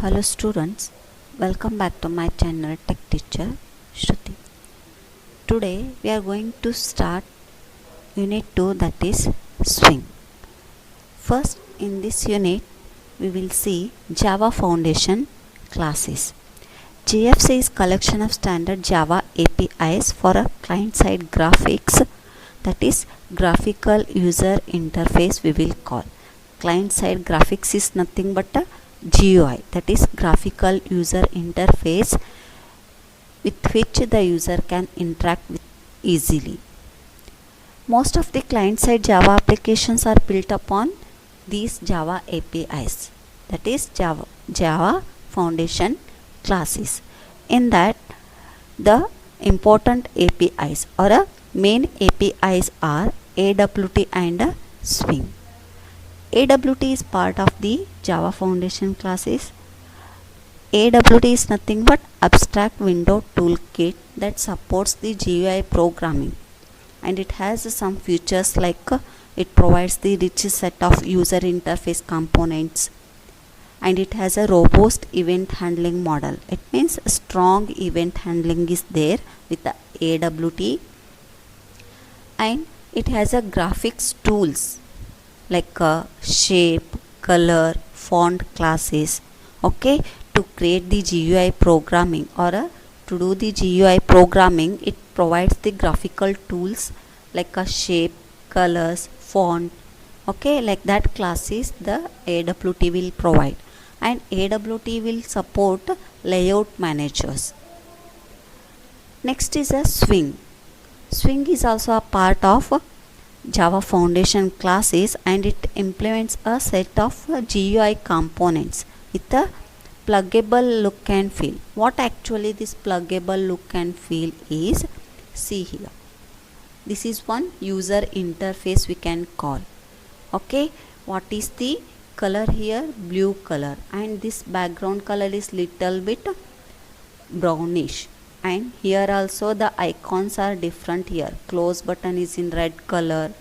Hello students, welcome back to my channel Tech Teacher Shruti. Today we are going to start unit 2, that is swing. First in this unit we will see Java Foundation classes. JFC is collection of standard Java APIs for a client-side graphics, that is graphical user interface we will call. Client-side graphics is nothing but a GUI, that is graphical user interface, with which the user can interact with easily. Most of the client-side Java applications are built upon these Java APIs, that is Java Foundation classes. In that, the important APIs or main APIs are AWT and Swing. AWT is part of the Java Foundation classes. AWT is nothing but abstract window toolkit that supports the GUI programming, and it has some features like it provides the rich set of user interface components, and it has a robust event handling model. It means strong event handling is there with the AWT, and it has a graphics tools like shape, color, font classes, okay, to create the GUI programming or to do the GUI programming. It provides the graphical tools like a shape, colors, font, okay, like that classes the AWT will provide, and AWT will support layout managers. Next is a Swing. Swing is also a part of Java Foundation classes, and it implements a set of GUI components with a pluggable look and feel. What actually this pluggable look and feel is, see here. This is one user interface we can call. Okay, what is the color here? Blue color, and this background color is little bit brownish, and here also the icons are different. Here close button is in red color,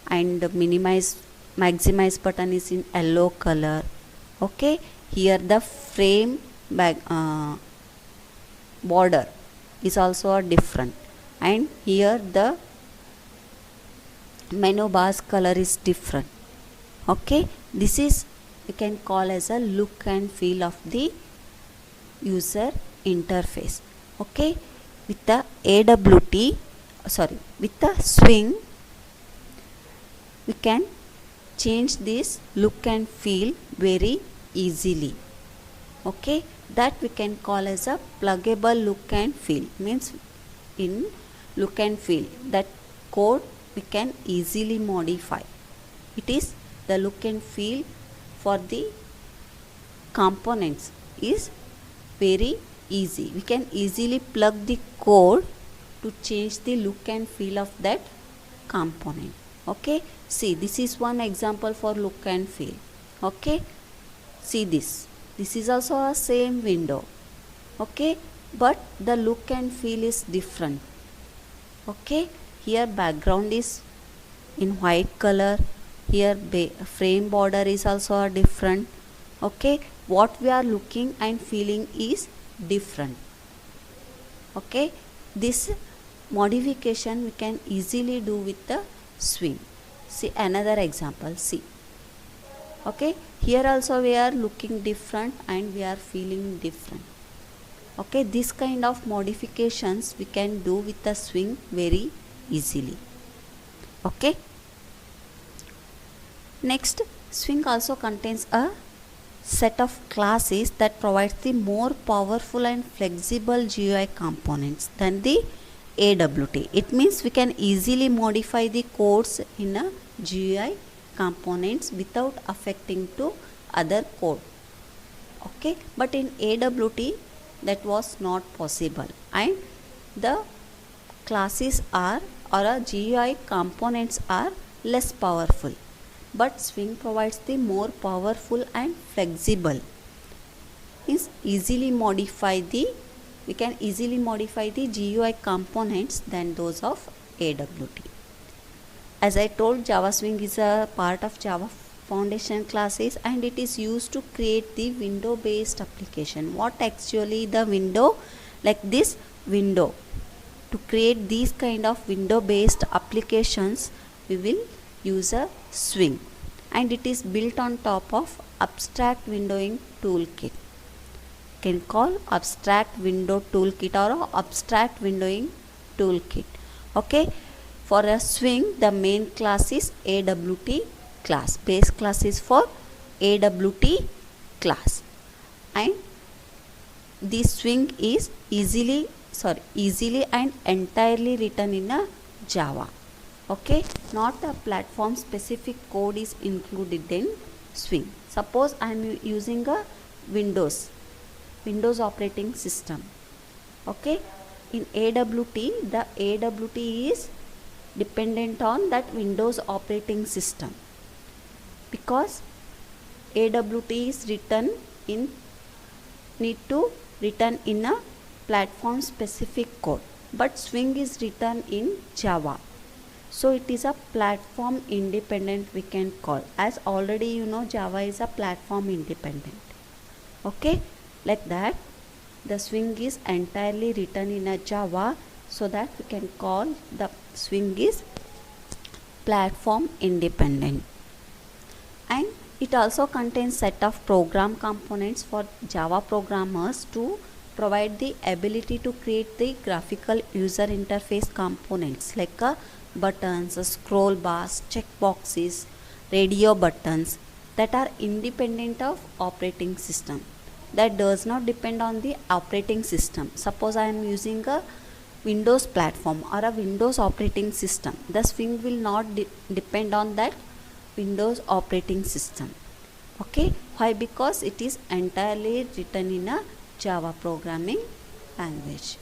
and maximize button is in yellow color. Okay, here the frame border is also different, and here the menu bars color is different. Okay, this is we can call as a look and feel of the user interface. Okay, with the with the Swing, we can change this look and feel very easily. Okay, that we can call as a pluggable look and feel. Means in look and feel, that code we can easily modify. It is the look and feel for the components is very easy. We can easily plug the code to change the look and feel of that component. Okay, see, this is one example for look and feel. Okay, see this is also a same window. Okay, but the look and feel is different. Okay, here background is in white color, here frame border is also different. Okay, what we are looking and feeling is different. Okay, this modification we can easily do with the Swing. See another example. See, okay, here also we are looking different and we are feeling different. Okay, this kind of modifications we can do with the Swing very easily. Okay, next, Swing also contains a set of classes that provides the more powerful and flexible GUI components than the AWT. It means we can easily modify the codes in a GUI components without affecting to other code. Okay, but in AWT that was not possible, and the classes are or GUI components are less powerful, but Swing provides the more powerful and flexible. Means we can easily modify the GUI components than those of AWT. As I told, Java Swing is a part of Java foundation classes, and it is used to create the window based application. What actually the window, like this window, to create these kind of window based applications we will use a Swing, and it is built on top of abstract windowing toolkit. Can call abstract window toolkit or abstract windowing toolkit. Okay, for a Swing the main class is AWT class, base class is for AWT class, and the Swing is easily and entirely written in a Java. Okay, not a platform specific code is included in Swing. Suppose I am using a Windows operating system. Okay, in AWT the AWT is dependent on that Windows operating system, because AWT is need to written in a platform specific code, but Swing is written in Java, so it is a platform independent we can call, as already you know Java is a platform independent. Okay, like that the Swing is entirely written in a Java, so that we can call the Swing is platform independent. And it also contains set of program components for Java programmers to provide the ability to create the graphical user interface components like buttons, scroll bars, checkboxes, radio buttons that are independent of operating system, that does not depend on the operating system. Suppose I am using a Windows platform or a Windows operating system, the Swing will not depend on that Windows operating system. Okay, why? Because it is entirely written in a Java programming language.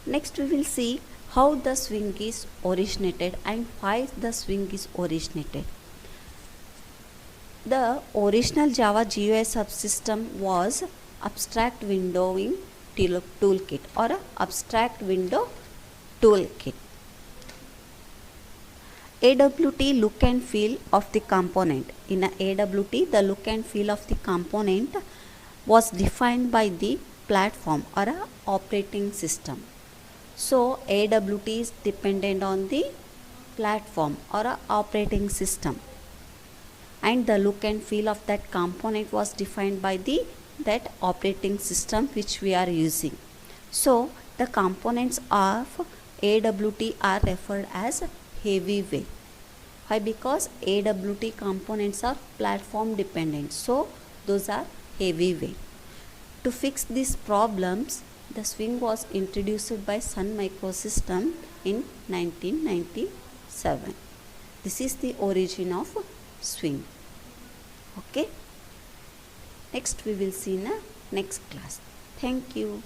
Next we will see how the Swing is originated and why the Swing is originated. The original Java GUI subsystem was abstract windowing toolkit or a abstract window toolkit. AWT look and feel of the component. In a AWT, the look and feel of the component was defined by the platform or a operating system. So AWT is dependent on the platform or a operating system, and the look and feel of that component was defined by that operating system which we are using. So the components of AWT are referred as heavyweight. Why? Because AWT components are platform dependent, so those are heavyweight. To fix these problems, the Swing was introduced by Sun Microsystem in 1997. This is the origin of Swing. Okay, next we will see in the next class. Thank you.